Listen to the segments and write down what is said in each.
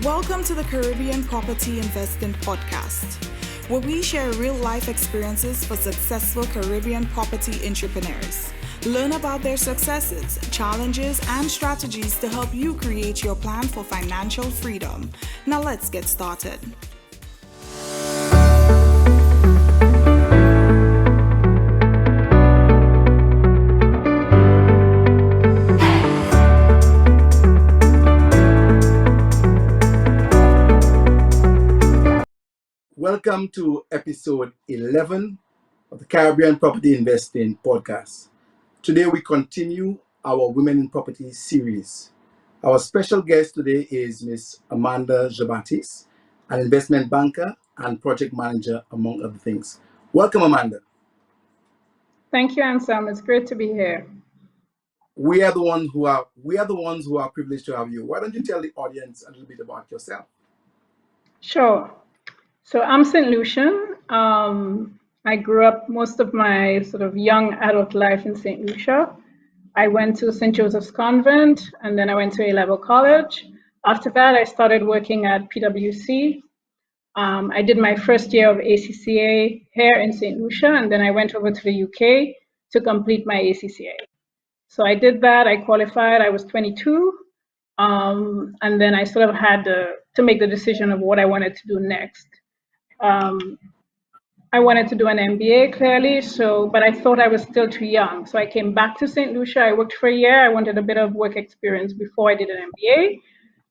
Welcome to the Caribbean Property Investing Podcast, where we share real-life experiences for successful Caribbean property entrepreneurs. Learn about their successes, challenges, and strategies to help you create your plan for financial freedom. Now let's get started. Welcome to episode 11 of the Caribbean Property Investing Podcast. Today we continue our Women in Property series. Our special guest today is Ms. Amanda Jean-Baptiste, an investment banker and project manager, among other things. Welcome, Amanda. Thank you, Anselm. It's great to be here. We are the ones who are privileged to have you. Why don't you tell the audience a little bit about yourself? Sure. So I'm St. Lucian. I grew up most of my sort of young adult life in St. Lucia. I went to St. Joseph's Convent, and then I went to A-level college. After that, I started working at PwC. I did my first year of ACCA here in St. Lucia, and then I went over to the UK to complete my ACCA. So I did that. I qualified. I was 22. And then I sort of had to make the decision of what I wanted to do next. I wanted to do an MBA clearly, but I thought I was still too young. So I came back to St. Lucia. I worked for a year. I wanted a bit of work experience before I did an MBA,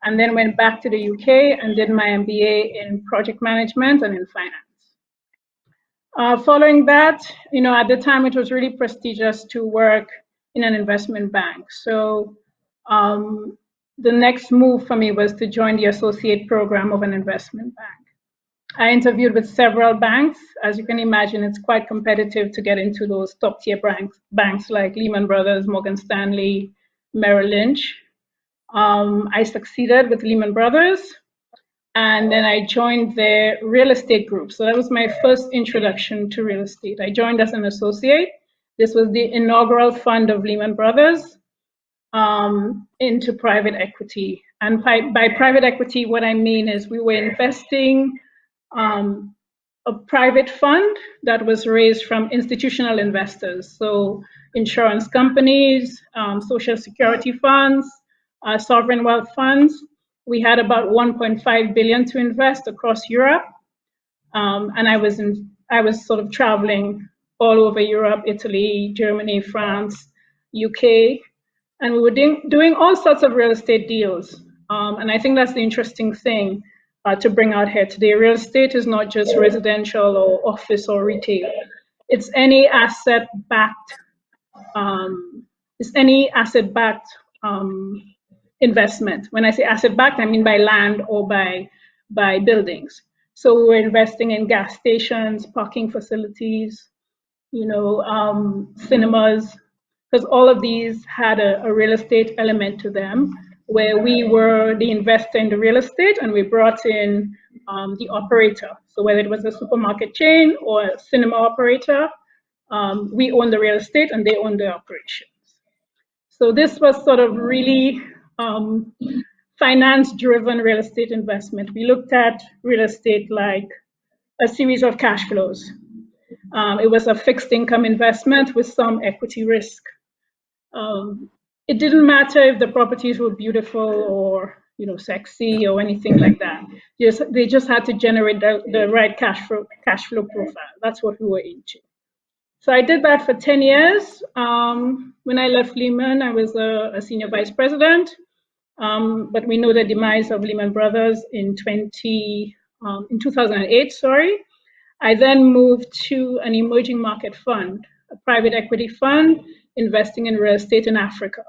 and then went back to the UK and did my MBA in project management and in finance. Following that, at the time it was really prestigious to work in an investment bank. So the next move for me was to join the associate program of an investment bank. I interviewed with several banks. As you can imagine, it's quite competitive to get into those top tier banks like Lehman Brothers, Morgan Stanley, Merrill Lynch. I succeeded with Lehman Brothers, and then I joined their real estate group. So that was my first introduction to real estate. I joined as an associate. This was the inaugural fund of Lehman Brothers into private equity. And by private equity, what I mean is we were investing a private fund that was raised from institutional investors, so insurance companies, social security funds, sovereign wealth funds. We had about 1.5 billion to invest across Europe, and I was sort of traveling all over Europe, Italy, Germany, France, UK, and we were doing all sorts of real estate deals. And I think that's the interesting thing to bring out here today. Real estate is not just residential or office or retail. It's any asset-backed. Investment. When I say asset-backed, I mean by land or by buildings. So we're investing in gas stations, parking facilities, cinemas, because all of these had a real estate element to them, where we were the investor in the real estate and we brought in the operator. So whether it was a supermarket chain or a cinema operator, we own the real estate and they own the operations. So this was sort of really finance-driven real estate investment. We looked at real estate like a series of cash flows. It was a fixed income investment with some equity risk. It didn't matter if the properties were beautiful or sexy or anything like that. They just had to generate the right cash flow profile. That's what we were into. So I did that for 10 years. When I left Lehman, I was a senior vice president. But we know the demise of Lehman Brothers in 2008. I then moved to an emerging market fund, a private equity fund investing in real estate in Africa.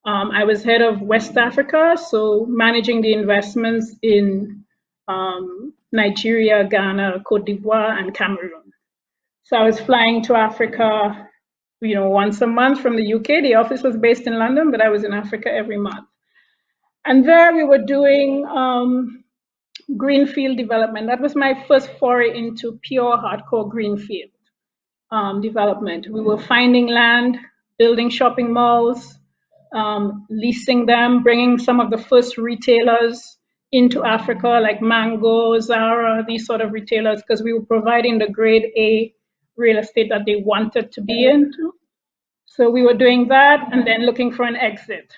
I was head of West Africa, so managing the investments in Nigeria, Ghana, Cote d'Ivoire, and Cameroon. So I was flying to Africa, once a month from the UK. The office was based in London, but I was in Africa every month. And there we were doing greenfield development. That was my first foray into pure hardcore greenfield development. We were finding land, building shopping malls, leasing them, bringing some of the first retailers into Africa, like Mango, Zara, these sort of retailers, because we were providing the grade A real estate that they wanted to be into. So we were doing that and then looking for an exit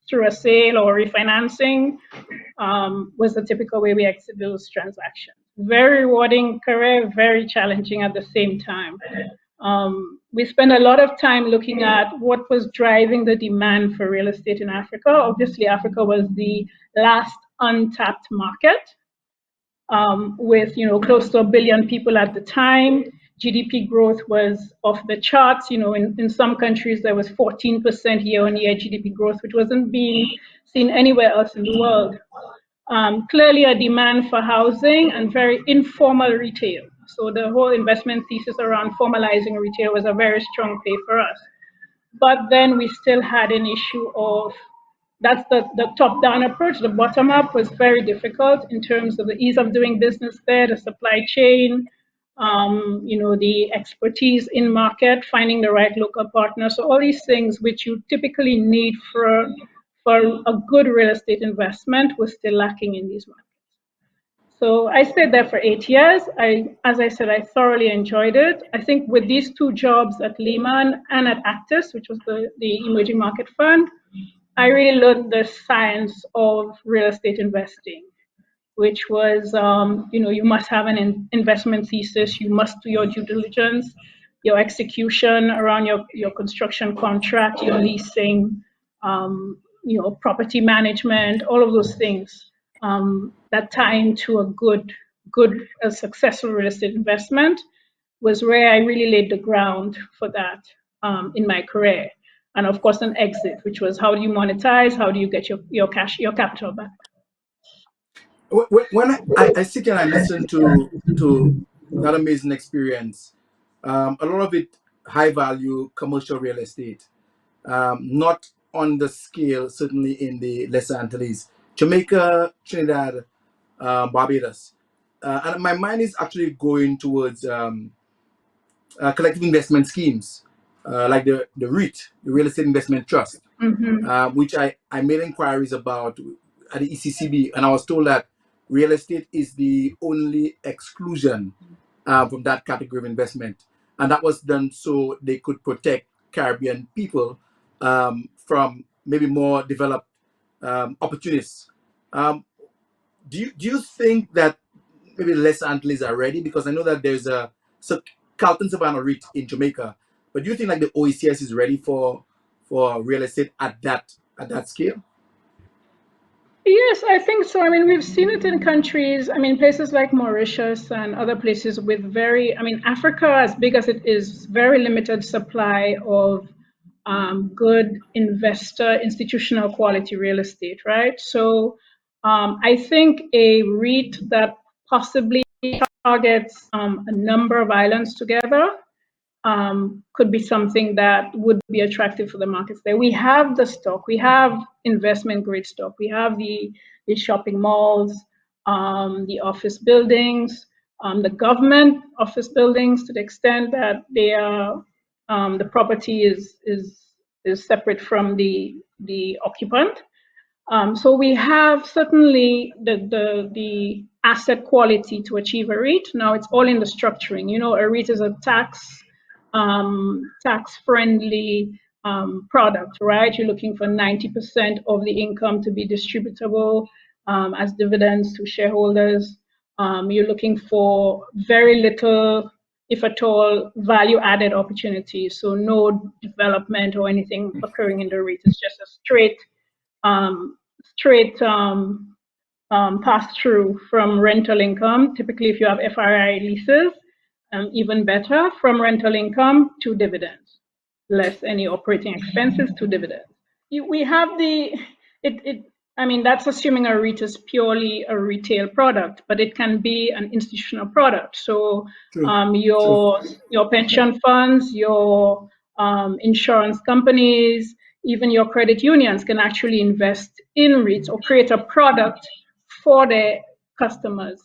through a sale or refinancing was the typical way we exit those transactions. Very rewarding career, very challenging at the same time. We spent a lot of time looking at what was driving the demand for real estate in Africa. Obviously, Africa was the last untapped market with close to 1 billion people at the time. GDP growth was off the charts. In some countries there was 14% year-on-year GDP growth, which wasn't being seen anywhere else in the world. Clearly a demand for housing and very informal retail. So the whole investment thesis around formalizing retail was a very strong play for us. But then we still had an issue of, that's the top-down approach. The bottom-up was very difficult in terms of the ease of doing business there, the supply chain, the expertise in market, finding the right local partner. So all these things which you typically need for a good real estate investment was still lacking in these markets. So I stayed there for 8 years. As I said, I thoroughly enjoyed it. I think with these two jobs at Lehman and at Actis, which was the emerging market fund, I really learned the science of real estate investing, which was, you must have an investment thesis, you must do your due diligence, your execution around your construction contract, your leasing, property management, all of those things that tie into a successful real estate investment was where I really laid the ground for that in my career. And of course, an exit, which was how do you monetize, how do you get your capital back? When I sit and I listen to that amazing experience, a lot of it high value commercial real estate, not on the scale certainly in the Lesser Antilles, Jamaica, Trinidad, Barbados, and my mind is actually going towards collective investment schemes, like the REIT, the Real Estate Investment Trust, which I made inquiries about at the ECCB, and I was told that real estate is the only exclusion from that category of investment, and that was done so they could protect Caribbean people from maybe more developed opportunists. Do you think that maybe less Antilles are ready? Because I know that there's a Carlton Savannah REIT in Jamaica, but do you think like the OECS is ready for real estate at that scale? Yes, I think so. I mean, we've seen it in countries, places like Mauritius and other places with Africa, as big as it is, very limited supply of good investor, institutional quality real estate, right? So I think a REIT that possibly targets a number of islands together could be something that would be attractive for the markets there. We have the stock, we have investment grade stock, we have the shopping malls, the office buildings, the government office buildings, to the extent that they are the property is separate from the occupant. So we have certainly the asset quality to achieve a REIT. Now it's all in the structuring. A REIT is a tax-friendly product, right? You're looking for 90% of the income to be distributable as dividends to shareholders. You're looking for very little, if at all, value-added opportunities. So no development or anything occurring in the REIT. It's just a straight pass through from rental income. Typically, if you have FRI leases, even better, from rental income to dividends, less any operating expenses to dividends. We have that's assuming a REIT is purely a retail product, but it can be an institutional product. So your pension funds, your insurance companies, even your credit unions can actually invest in REITs or create a product for their customers,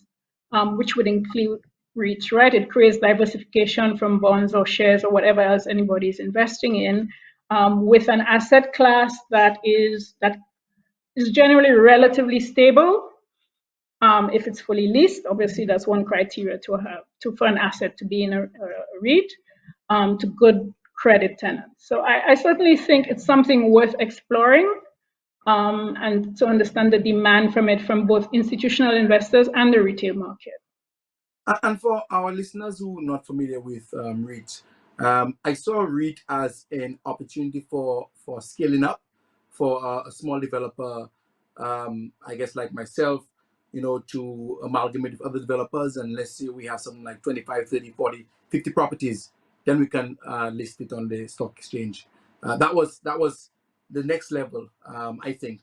which would include REITs, right? It creates diversification from bonds or shares or whatever else anybody's investing in, with an asset class that is is generally relatively stable. If it's fully leased, obviously that's one criteria to have for an asset to be in a REIT, to good credit tenants. So I certainly think it's something worth exploring, and to understand the demand from it from both institutional investors and the retail market. And for our listeners who are not familiar with REIT, I saw REIT as an opportunity for scaling up for a small developer, I guess like myself, to amalgamate with other developers. And let's say we have something like 25, 30, 40, 50 properties, then we can list it on the stock exchange. That was the next level, I think.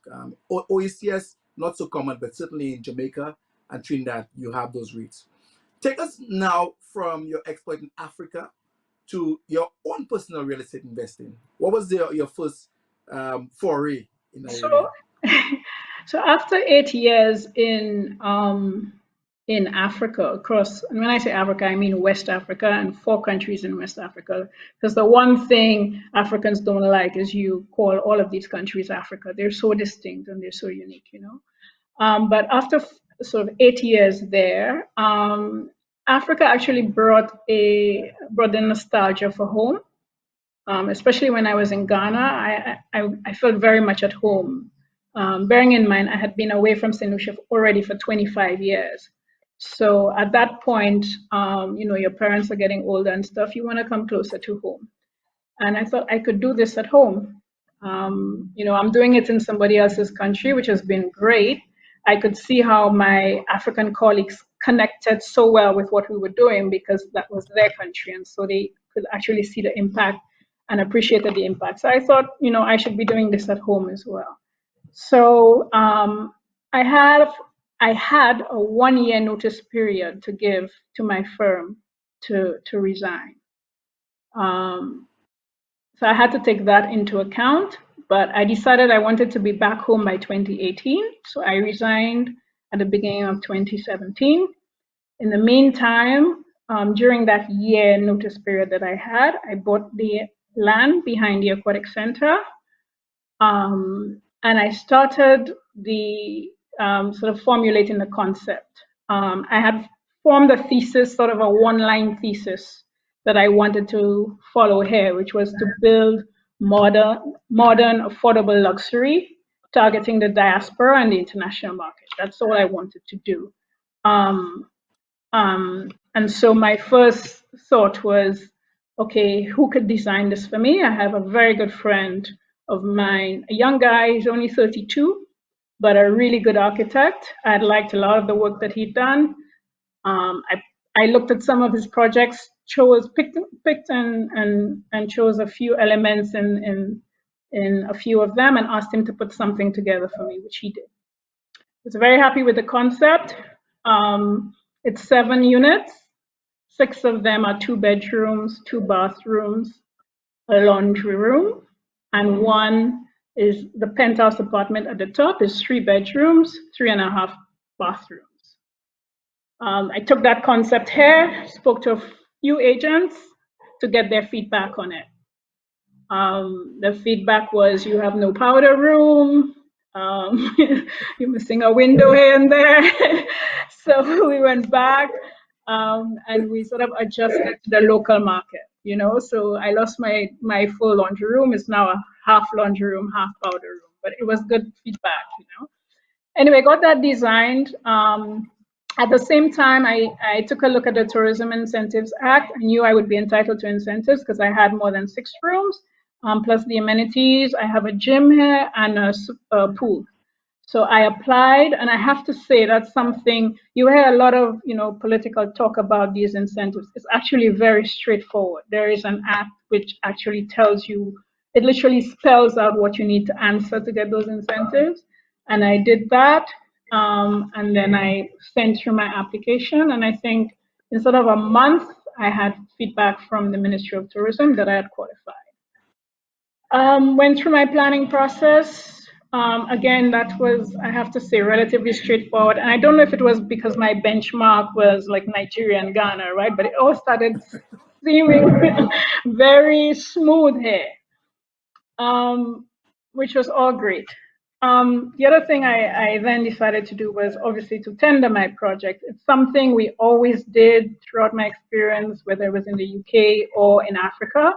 OECS, not so common, but certainly in Jamaica and Trinidad, you have those REITs. Take us now from your exploit in Africa to your own personal real estate investing. What was your first foray in that area? So after 8 years in Africa, across, and when I say Africa, I mean West Africa and 4 countries in West Africa. Because the one thing Africans don't like is you call all of these countries Africa. They're so distinct and they're so unique, But after sort of 8 years there, Africa actually brought the nostalgia for home. Especially when I was in Ghana, I felt very much at home. Bearing in mind, I had been away from St. Lucia already for 25 years. So at that point, your parents are getting older and stuff. You want to come closer to home. And I thought I could do this at home. I'm doing it in somebody else's country, which has been great. I could see how my African colleagues connected so well with what we were doing because that was their country. And so they could actually see the impact and appreciated the impact. So I thought, I should be doing this at home as well. So I had a 1-year notice period to give to my firm to resign. So I had to take that into account, but I decided I wanted to be back home by 2018. So I resigned at the beginning of 2017. In the meantime, during that year notice period that I had, I bought the land behind the aquatic center. And I started the sort of formulating the concept. I had formed a thesis, sort of a 1-line thesis that I wanted to follow here, which was to build modern, affordable luxury, targeting the diaspora and the international market. That's all I wanted to do. And so my first thought was, okay, who could design this for me? I have a very good friend of mine, a young guy, he's only 32, but a really good architect. I had liked a lot of the work that he'd done. I looked at some of his projects, picked and chose a few elements in a few of them and asked him to put something together for me, which he did. I was very happy with the concept. It's 7 units. 6 of them are 2 bedrooms, 2 bathrooms, a laundry room, and one is the penthouse apartment at the top is 3 bedrooms, 3.5 bathrooms. I took that concept here, spoke to a few agents to get their feedback on it. The feedback was you have no powder room, you're missing a window here and there. So we went back and we sort of adjusted to the local market, So I lost my full laundry room. It's now a half laundry room, half powder room, but it was good feedback, Anyway, got that designed. At the same time, I took a look at the Tourism Incentives Act. I knew I would be entitled to incentives because I had more than 6 rooms, plus the amenities. I have a gym here and a pool. So I applied, and I have to say that's something you hear a lot of, political talk about these incentives. It's actually very straightforward. There is an act which actually tells you, it literally spells out what you need to answer to get those incentives. And I did that. And then I sent through my application, and I think instead of a month, I had feedback from the Ministry of Tourism that I had qualified. Went through my planning process. Again, that was, I have to say, relatively straightforward. And I don't know if it was because my benchmark was like Nigeria and Ghana, right? But it all started seeming very smooth here, which was all great. The other thing I then decided to do was obviously to tender my project. It's something we always did throughout my experience, whether it was in the UK or in Africa.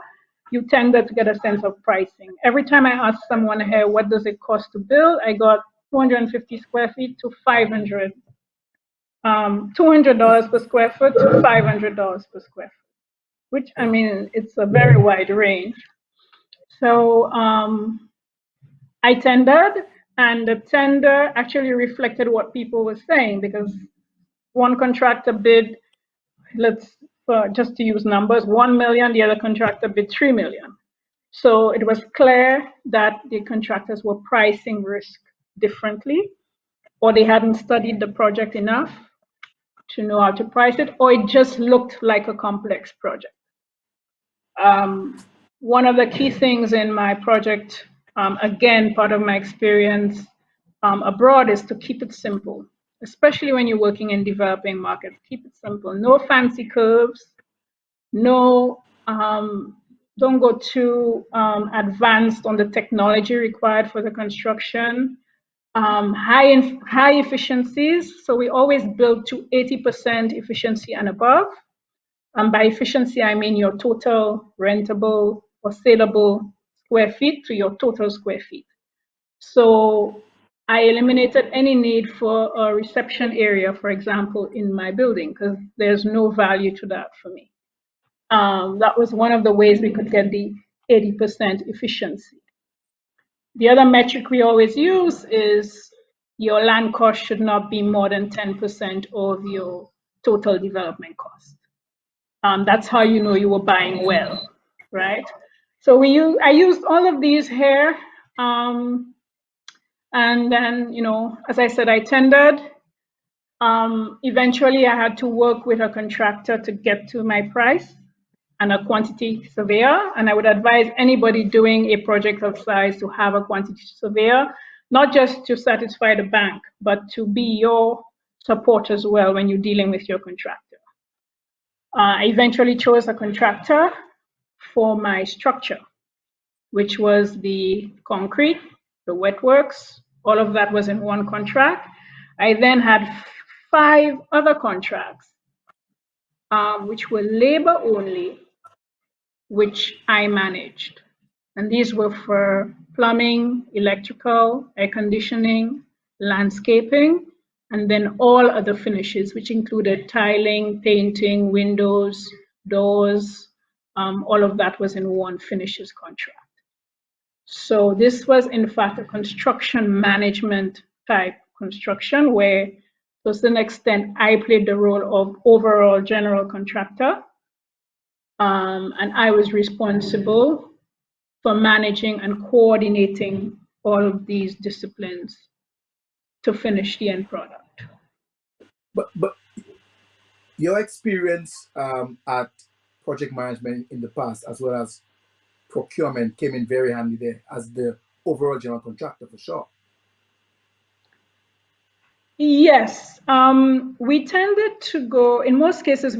You tender to get a sense of pricing. Every time I asked someone here, what does it cost to build? I got 250 square feet to 500, $200 per square foot to $500 per square foot, which I mean, it's a very wide range. So I tendered, and the tender actually reflected what people were saying, because one contractor bid, just to use numbers, 1 million, the other contractor bid 3 million. So it was clear that the contractors were pricing risk differently, or they hadn't studied the project enough to know how to price it, or it just looked like a complex project. One of the key things in my project, again, part of my experience abroad, is to keep it simple, especially when you're working in developing markets. Keep it simple. No fancy curves. No, don't go too advanced on the technology required for the construction. High efficiencies. So we always build to 80% efficiency and above. And by efficiency, I mean your total rentable or saleable square feet to your total square feet. So I eliminated any need for a reception area, for example, in my building, because there's no value to that for me. That was one of the ways we could get the 80% efficiency. The other metric we always use is your land cost should not be more than 10% of your total development cost. That's how you know you were buying well, right? So I used all of these here. And then, as I said, I tendered. Eventually, I had to work with a contractor to get to my price and a quantity surveyor. And I would advise anybody doing a project of size to have a quantity surveyor, not just to satisfy the bank, but to be your support as well when you're dealing with your contractor. I eventually chose a contractor for my structure, which was the concrete, the wet works, all of that was in one contract. I then had 5 other contracts, which were labor only, which I managed. And these were for plumbing, electrical, air conditioning, landscaping, and then all other finishes, which included tiling, painting, windows, doors. All of that was in one finishes contract. So this was, in fact, a construction management type construction where, to a certain extent, I played the role of overall general contractor. And I was responsible for managing and coordinating all of these disciplines to finish the end product. But your experience at project management in the past, as well as procurement, came in very handy there as the overall general contractor, for sure. Yes, we tended to go, in most cases,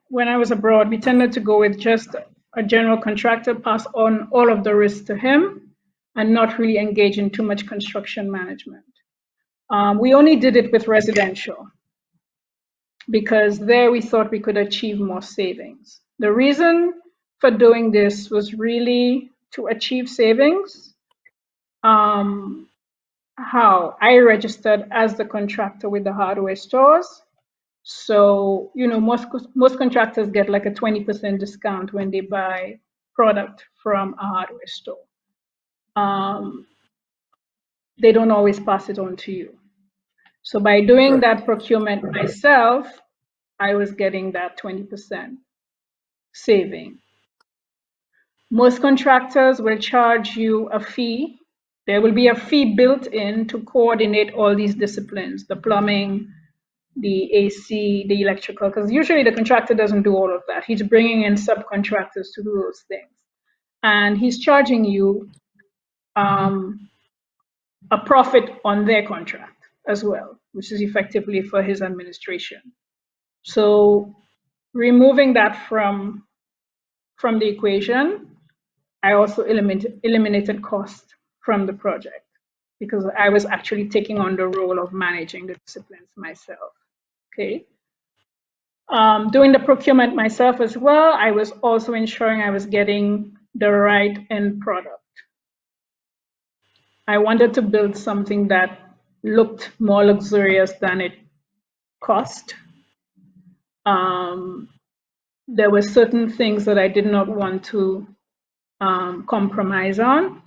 when I was abroad, we tended to go with just a general contractor, pass on all of the risks to him, and not really engage in too much construction management. We only did it with residential, because there we thought we could achieve more savings. The reason for doing this was really to achieve savings. How I registered as the contractor with the hardware stores. So, most contractors get like a 20% discount when they buy product from a hardware store. They don't always pass it on to you. So by doing that procurement myself, I was getting that 20% saving. Most contractors will charge you a fee. There will be a fee built in to coordinate all these disciplines, the plumbing, the AC, the electrical, because usually the contractor doesn't do all of that. He's bringing in subcontractors to do those things. And he's charging you a profit on their contract as well, which is effectively for his administration. So removing that from the equation, I also eliminated cost from the project. because I was actually taking on the role of managing the disciplines myself. Okay. Doing the procurement myself as well, I was also ensuring I was getting the right end product. I wanted to build something that looked more luxurious than it cost. There were certain things that I did not want to compromise on.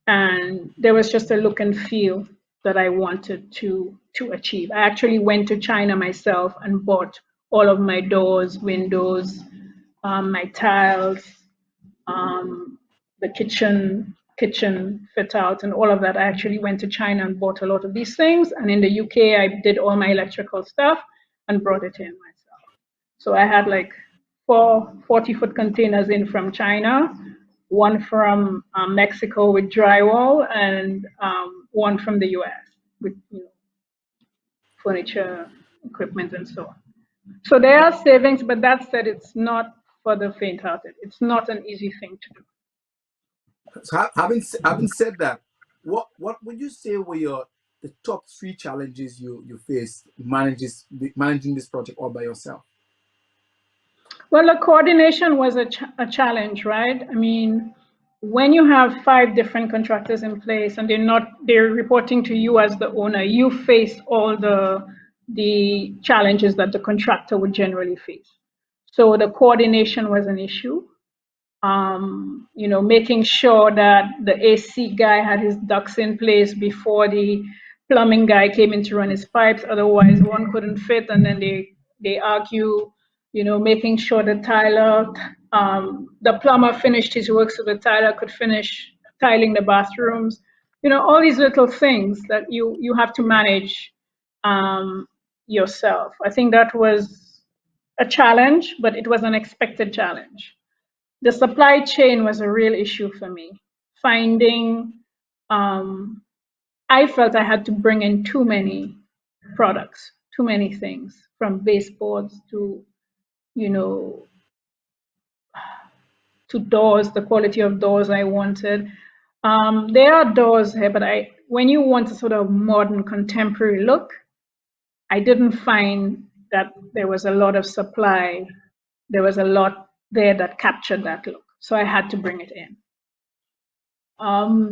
And there was just a look and feel that I wanted to achieve. I actually went to China myself and bought all of my doors, windows, my tiles, the kitchen fit out and all of that. I actually went to China and bought a lot of these things. And in the UK, I did all my electrical stuff and brought it in myself. So I had like 4 40-foot containers in from China, one from Mexico with drywall, and one from the US with furniture, equipment, and so on. So there are savings, but that said, it's not for the faint-hearted. It's not an easy thing to do. So having said that, what would you say were the top 3 challenges you faced managing this project all by yourself? Well, the coordination was a challenge, right? I mean, when you have 5 different contractors in place and they're reporting to you as the owner, you face all the challenges that the contractor would generally face. So the coordination was an issue. Making sure that the AC guy had his ducks in place before the plumbing guy came in to run his pipes. Otherwise, one couldn't fit, and then they argue. Making sure the tiler, the plumber finished his work so the tiler could finish tiling the bathrooms. All these little things that you have to manage yourself. I think that was a challenge, but it was an expected challenge. The supply chain was a real issue for me. Finding, I felt I had to bring in too many products, too many things, from baseboards to, to doors, the quality of doors I wanted. There are doors here, but when you want a sort of modern contemporary look, I didn't find that there was a lot of supply. There was a lot there that captured that look. So I had to bring it in.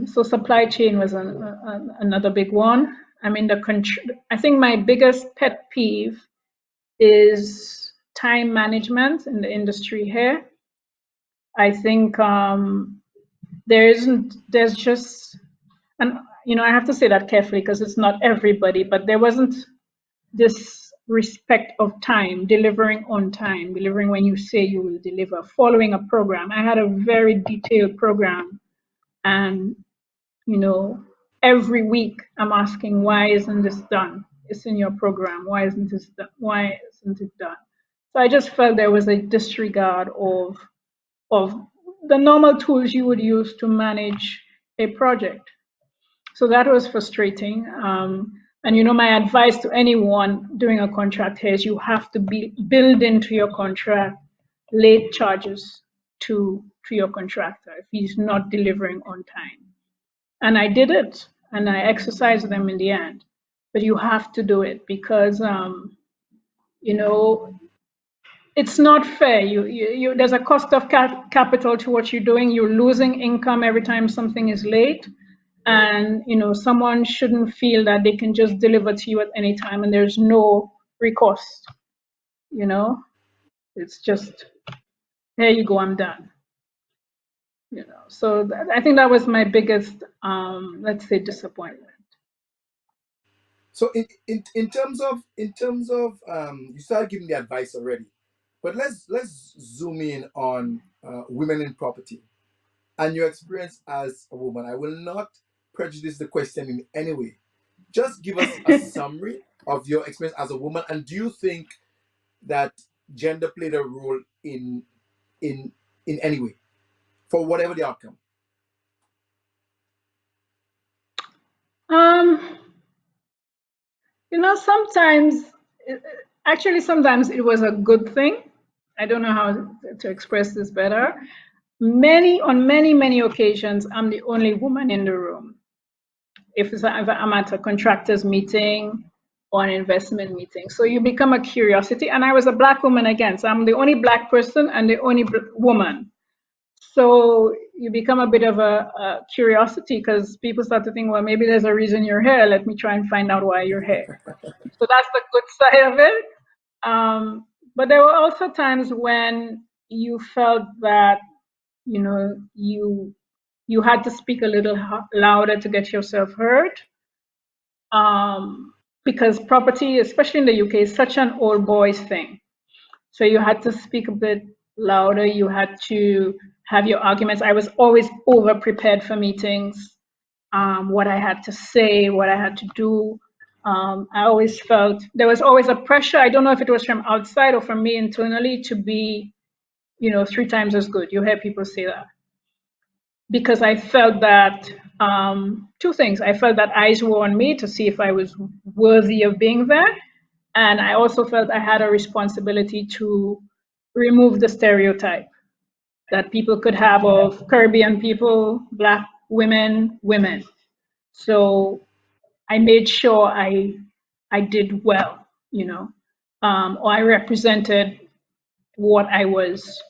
So supply chain was another big one. I mean, I think my biggest pet peeve is time management in the industry here. I think there's just, and I have to say that carefully because it's not everybody, but there wasn't this respect of time, delivering on time, delivering when you say you will deliver, following a program. I had a very detailed program, and every week I'm asking, why isn't this done? It's in your program. Why isn't this done? Why isn't it done? So I just felt there was a disregard of the normal tools you would use to manage a project. So that was frustrating. And my advice to anyone doing a contract here is you have to build into your contract late charges to your contractor if he's not delivering on time. And I did it, and I exercised them in the end. But you have to do it because it's not fair. There's a cost of capital to what you're doing. You're losing income every time something is late. And someone shouldn't feel that they can just deliver to you at any time and there's no recourse. It's just, here you go, I'm done. So I think that was my biggest, let's say, disappointment. So in terms of you started giving the advice already, but let's zoom in on women in property and your experience as a woman. I will not prejudice the question in any way. Just give us a summary of your experience as a woman, and do you think that gender played a role in any way for whatever the outcome? Sometimes it was a good thing. I don't know how to express this better. On many occasions, I'm the only woman in the room. if I'm at a contractor's meeting or an investment meeting. So you become a curiosity. And I was a Black woman again. So I'm the only Black person and the only woman. So you become a bit of a curiosity because people start to think, well, maybe there's a reason you're here. Let me try and find out why you're here. So that's the good side of it. But there were also times when you felt that, you had to speak a little louder to get yourself heard. Because property, especially in the UK, is such an old boys thing. So you had to speak a bit louder. You had to have your arguments. I was always over prepared for meetings, what I had to say, what I had to do. I always felt there was always a pressure. I don't know if it was from outside or from me internally to be, 3 times as good. You hear people say that. Because I felt that, two things. I felt that eyes were on me to see if I was worthy of being there. And I also felt I had a responsibility to remove the stereotype that people could have of Caribbean people, Black women, women. So I made sure I did well, or I represented what I was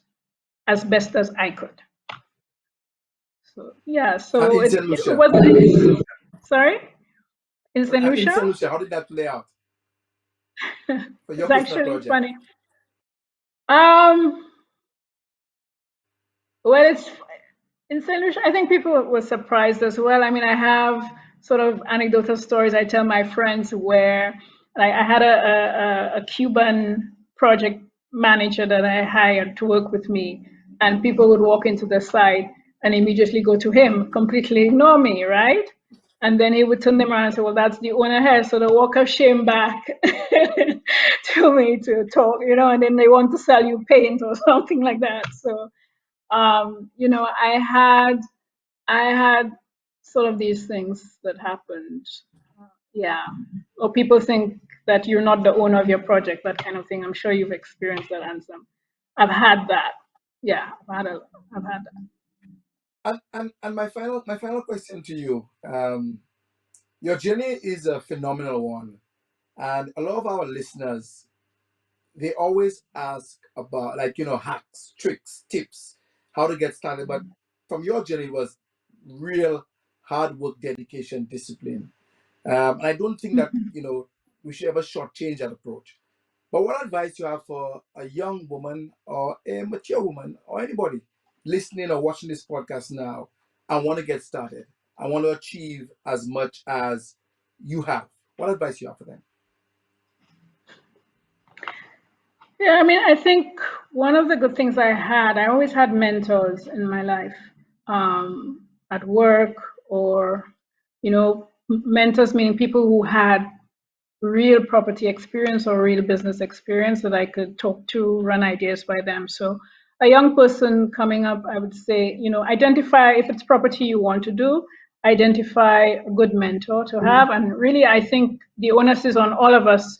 as best as I could. So yeah, And so in it, St. it Lucia, wasn't. Sorry, in St. in Lucia, St. Lucia, how did that play out for your it's personal actually project? funny. Um, well, it's in St. Lucia. I think people were surprised as well. I mean, I have sort of anecdotal stories I tell my friends where I had a Cuban project manager that I hired to work with me, and people would walk into the site and immediately go to him, completely ignore me, right? And then he would turn them around and say, well, that's the owner here. So they walk of shame back to me to talk, and then they want to sell you paint or something like that. So, I had sort of these things that happened. Yeah. Or people think that you're not the owner of your project, that kind of thing. I'm sure you've experienced that, Ansem. I've had that. Yeah, I've had that. And my final question to you. Your journey is a phenomenal one, and a lot of our listeners, they always ask about, like, hacks, tricks, tips, how to get started. But from your journey was real hard work, dedication, discipline. And I don't think that we should ever shortchange that approach. But what advice you have for a young woman or a mature woman or anybody listening or watching this podcast now and want to get started? I want to achieve as much as you have. What advice you have for them? Yeah, I mean, I think one of the good things I always had mentors in my life, at work, or, mentors meaning people who had real property experience or real business experience that I could talk to, run ideas by them. So a young person coming up, I would say, identify if it's property you want to do, identify a good mentor to have. And really, I think the onus is on all of us,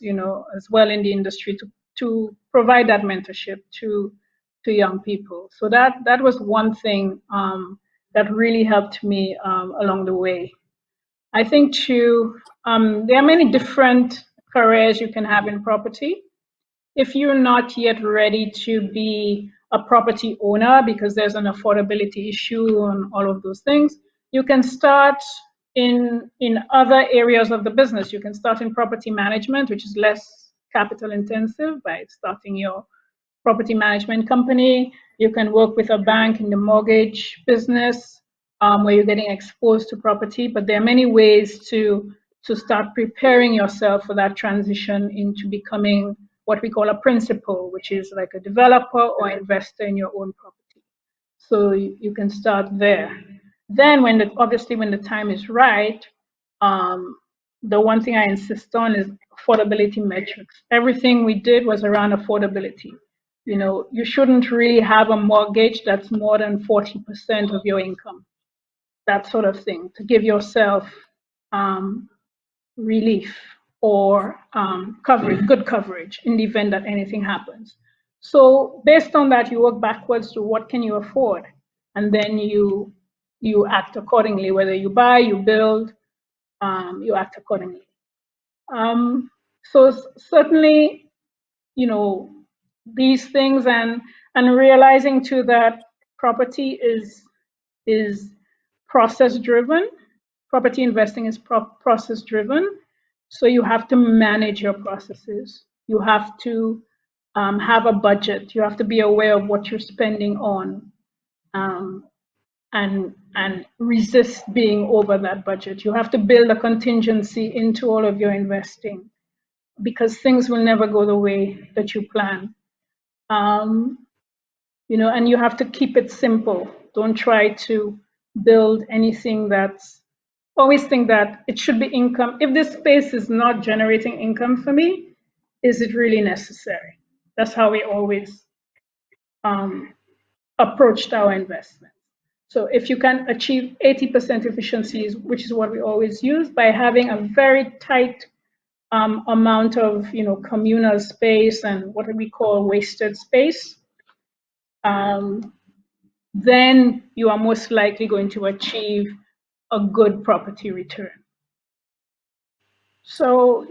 as well in the industry to provide that mentorship to young people. So that was one thing that really helped me along the way. I think too, there are many different careers you can have in property. If you're not yet ready to be a property owner because there's an affordability issue and all of those things, you can start in other areas of the business. You can start in property management, which is less capital intensive, by starting your property management company. You can work with a bank in the mortgage business, where you're getting exposed to property. But there are many ways to start preparing yourself for that transition into becoming what we call a principal, which is like a developer or investor in your own property. So you can start there. Then, obviously when the time is right, um, the one thing I insist on is affordability metrics. Everything we did was around affordability. You shouldn't really have a mortgage that's more than 40% of your income, that sort of thing, to give yourself um, relief or coverage, good coverage in the event that anything happens. So based on that, you work backwards to what can you afford, and then you act accordingly. Whether you buy, you build, you act accordingly. So certainly, these things, and realizing too that property is process driven. Property investing is process driven. So you have to manage your processes. You have to have a budget. You have to be aware of what you're spending on, um, and resist being over that budget. You have to build a contingency into all of your investing, because things will never go the way that you plan. Um, and you have to keep it simple. Don't try to build anything that's always think that it should be income. If this space is not generating income for me, is it really necessary? That's how we always um, approached our investment. So if you can achieve 80% efficiencies, which is what we always use, by having a very tight amount of communal space and what we call wasted space, um, then you are most likely going to achieve a good property return. So,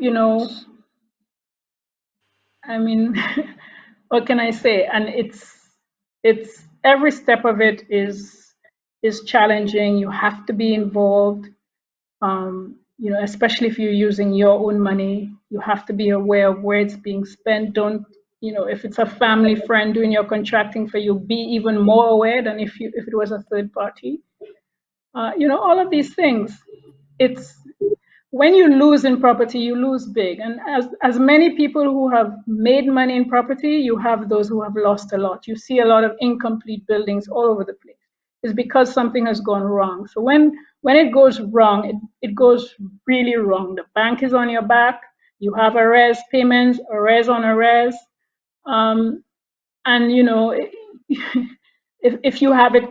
I mean, what can I say? And it's every step of it is challenging. You have to be involved. Especially if you're using your own money, you have to be aware of where it's being spent. Don't, if it's a family friend doing your contracting for you, be even more aware than if it was a third party. All of these things. It's when you lose in property, you lose big. And as many people who have made money in property, you have those who have lost a lot. You see a lot of incomplete buildings all over the place. It's because something has gone wrong. So when it goes wrong, it goes really wrong. The bank is on your back. You have arrears payments, arrears on arrears. And if you have it,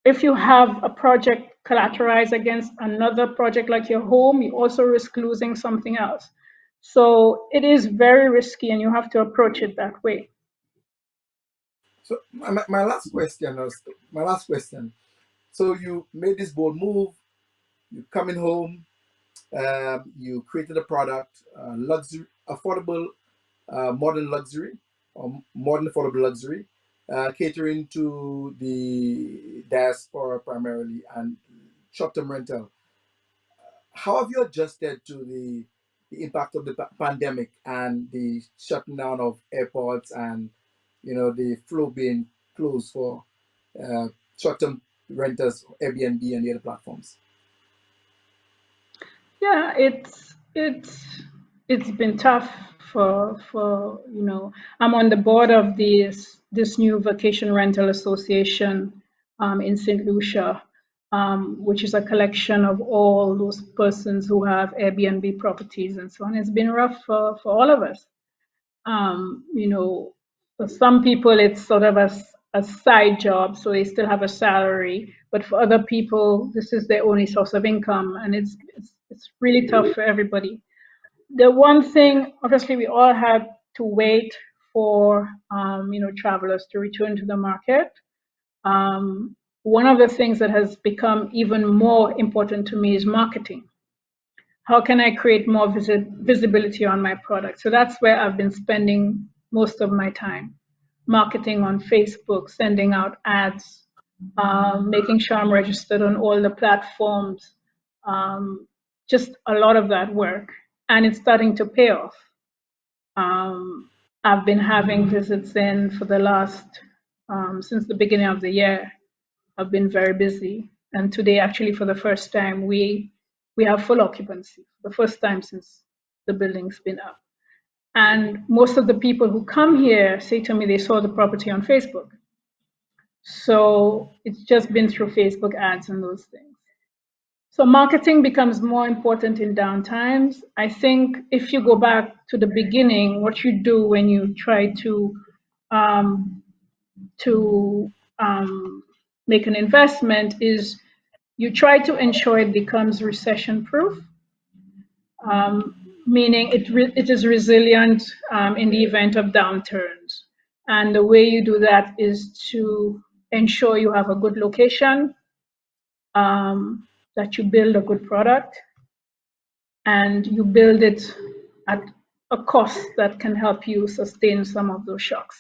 if you have a project collateralized against another project like your home, you also risk losing something else. So it is very risky, and you have to approach it that way. So my last question So you made this bold move. You coming home. You created a product, luxury, affordable, modern luxury, or modern affordable luxury, catering to the diaspora primarily and short-term rental. How have you adjusted to the impact of the pandemic and the shutting down of airports and the flow being closed for uh, short-term renters, Airbnb and the other platforms? Yeah, it's been tough for I'm on the board of this new vacation rental association in St. Lucia, which is a collection of all those persons who have Airbnb properties and so on. It's been rough for all of us. For some people it's sort of a side job, so they still have a salary, but for other people this is their only source of income, and it's really tough for everybody. The one thing, obviously, we all had to wait for travelers to return to the market. One of the things that has become even more important to me is marketing. How can I create more visibility on my product? So that's where I've been spending most of my time. Marketing on Facebook, sending out ads, making sure I'm registered on all the platforms, just a lot of that work. And it's starting to pay off. I've been having visits in for the last, since the beginning of the year. I've been very busy. And today, actually, for the first time, we have full occupancy, the first time since the building's been up. And most of the people who come here say to me they saw the property on Facebook. So it's just been through Facebook ads and those things. So marketing becomes more important in downtimes. I think if you go back to the beginning, what you do when you try um, to make an investment is you try to ensure it becomes recession proof, meaning it is resilient in the event of downturns. And the way you do that is to ensure you have a good location, that you build a good product, and you build it at a cost that can help you sustain some of those shocks.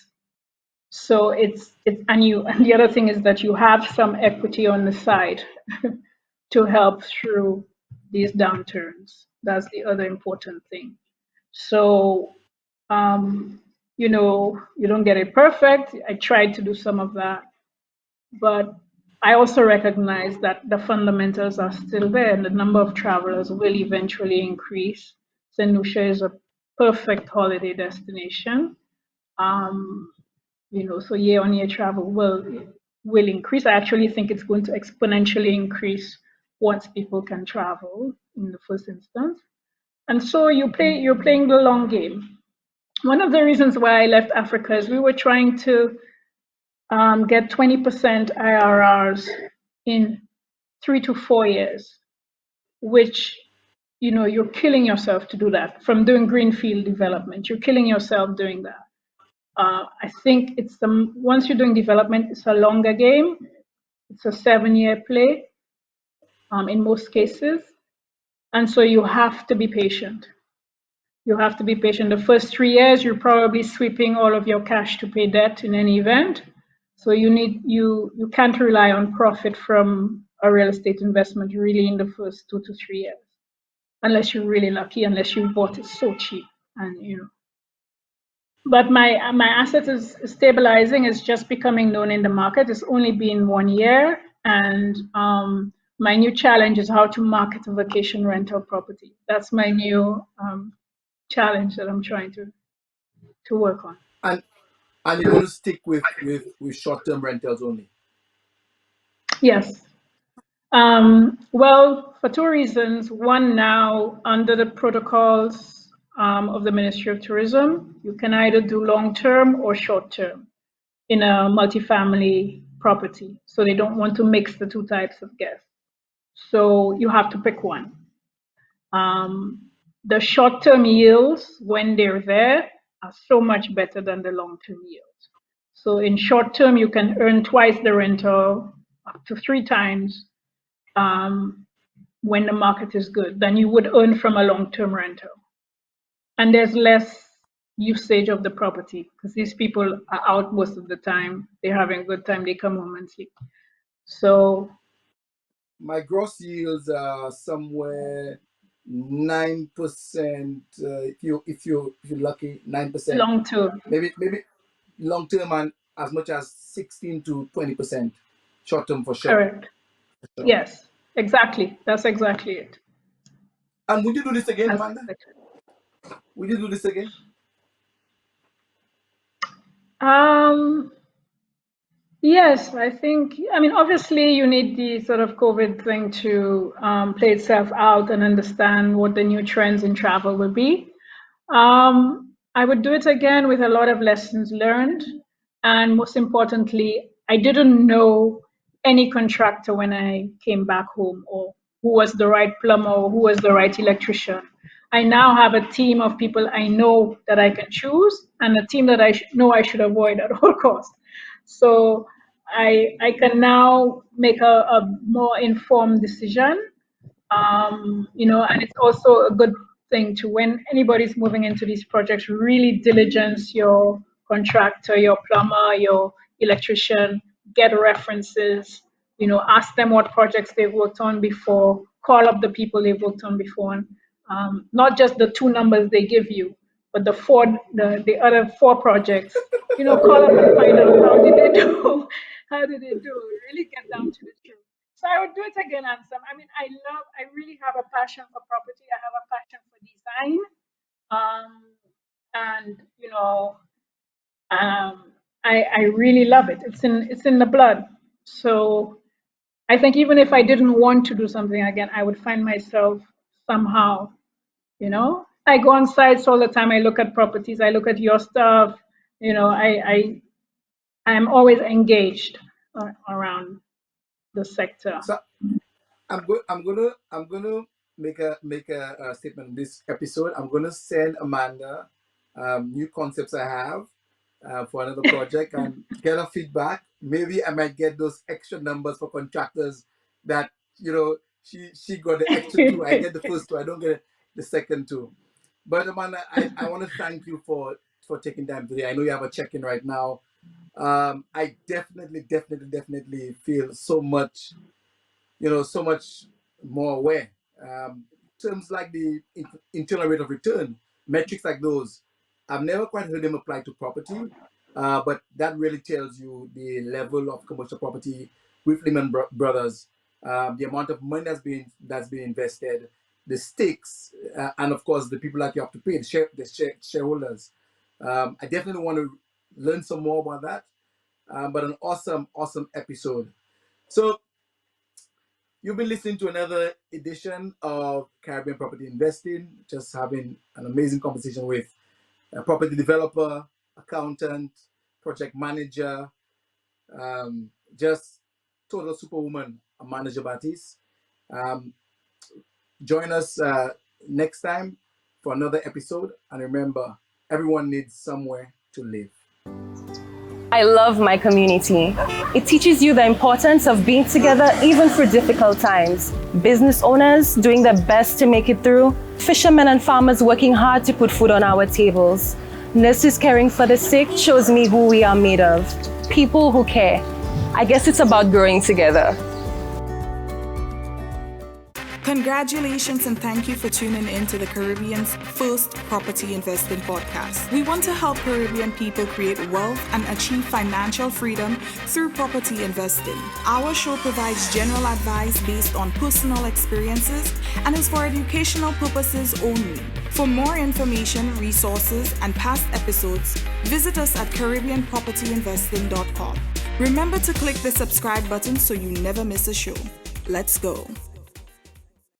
So and the other thing is that you have some equity on the side to help through these downturns. That's the other important thing. So, you know, you don't get it perfect. I tried to do some of that, but I also recognize that the fundamentals are still there and the number of travelers will eventually increase. St. Lucia is a perfect holiday destination. Um, you know, so year on year travel will increase. I actually think it's going to exponentially increase once people can travel in the first instance. And so you're playing the long game. One of the reasons why I left Africa is we were trying to get 20% IRRs in 3 to 4 years, which, you know, you're killing yourself to do that. From doing greenfield development, you're killing yourself doing that. I think once you're doing development, it's a longer game. It's a 7-year play in most cases, and so you have to be patient. You have to be patient. The first 3 years, you're probably sweeping all of your cash to pay debt in any event. So you can't rely on profit from a real estate investment really in the first 2 to 3 years, unless you're really lucky, unless you bought it so cheap, and you know. But my asset is stabilizing. It's just becoming known in the market. It's only been 1 year, and my new challenge is how to market a vacation rental property. That's my new challenge that I'm trying to work on. And you're going to stick with short-term rentals only. Yes. Well, for 2 reasons. One, now under the protocols of the Ministry of Tourism, you can either do long-term or short-term in a multifamily property. So they don't want to mix the two types of guests. So you have to pick one. The short-term yields, when they're there, are so much better than the long-term yields. So in short-term, you can earn twice the rental, up to 3 times when the market is good than you would earn from a long-term rental. And there's less usage of the property because these people are out most of the time. They're having a good time. They come home and sleep. So my gross yields are somewhere 9%. If you're lucky, 9%. long-term. Maybe long term and as much as 16 to 20%. Short term for sure. Correct. For sure. Yes, exactly. That's exactly it. And would you do this again, That's Amanda? exactly. Would you do this again? Yes, I think, I mean, obviously you need the sort of COVID thing to play itself out and understand what the new trends in travel will be. I would do it again with a lot of lessons learned. And most importantly, I didn't know any contractor when I came back home, or who was the right plumber, or who was the right electrician. I now have a team of people I know that I can choose, and a team that I know I should avoid at all costs. So I can now make a more informed decision. You know, and it's also a good thing to, when anybody's moving into these projects, really diligence your contractor, your plumber, your electrician, get references, you know, ask them what projects they've worked on before, call up the people they've worked on before, and not just the 2 numbers they give you, but the other 4 projects, you know, call up and find out how did they do, how did they do, really get down to the truth. So I would do it again, Ansem. I mean, I really have a passion for property. I have a passion for design. And, you know, I really love it. It's in the blood. So I think even if I didn't want to do something again, I would find myself somehow, you know, I go on sites all the time. I look at properties. I look at your stuff. You know, I'm always engaged around the sector. So I'm gonna make a statement in this episode. I'm gonna send Amanda new concepts I have for another project and get her feedback. Maybe I might get those extra numbers for contractors that, you know, she got the extra 2. I get the first 2. I don't get it. the second two. But Amanda, I want to thank you for taking time today. I know you have a check-in right now. I definitely feel so much, so much more aware. Terms like the internal rate of return, metrics like those, I've never quite heard them apply to property, but that really tells you the level of commercial property with Lehman Brothers, the amount of money that's been invested, the stakes, and of course the people that you have to pay, the shareholders. I definitely want to learn some more about that. But an awesome episode. So you've been listening to another edition of Caribbean Property Investing, just having an amazing conversation with a property developer, accountant, project manager, just total superwoman, Amanda Jean-Baptiste. Join us next time for another episode. And remember, everyone needs somewhere to live. I love my community. It teaches you the importance of being together even through difficult times. Business owners doing their best to make it through. Fishermen and farmers working hard to put food on our tables. Nurses caring for the sick shows me who we are made of. People who care. I guess it's about growing together. Congratulations and thank you for tuning in to the Caribbean's first property investing podcast. We want to help Caribbean people create wealth and achieve financial freedom through property investing. Our show provides general advice based on personal experiences and is for educational purposes only. For more information, resources, and past episodes, visit us at CaribbeanPropertyInvesting.com. Remember to click the subscribe button so you never miss a show. Let's go.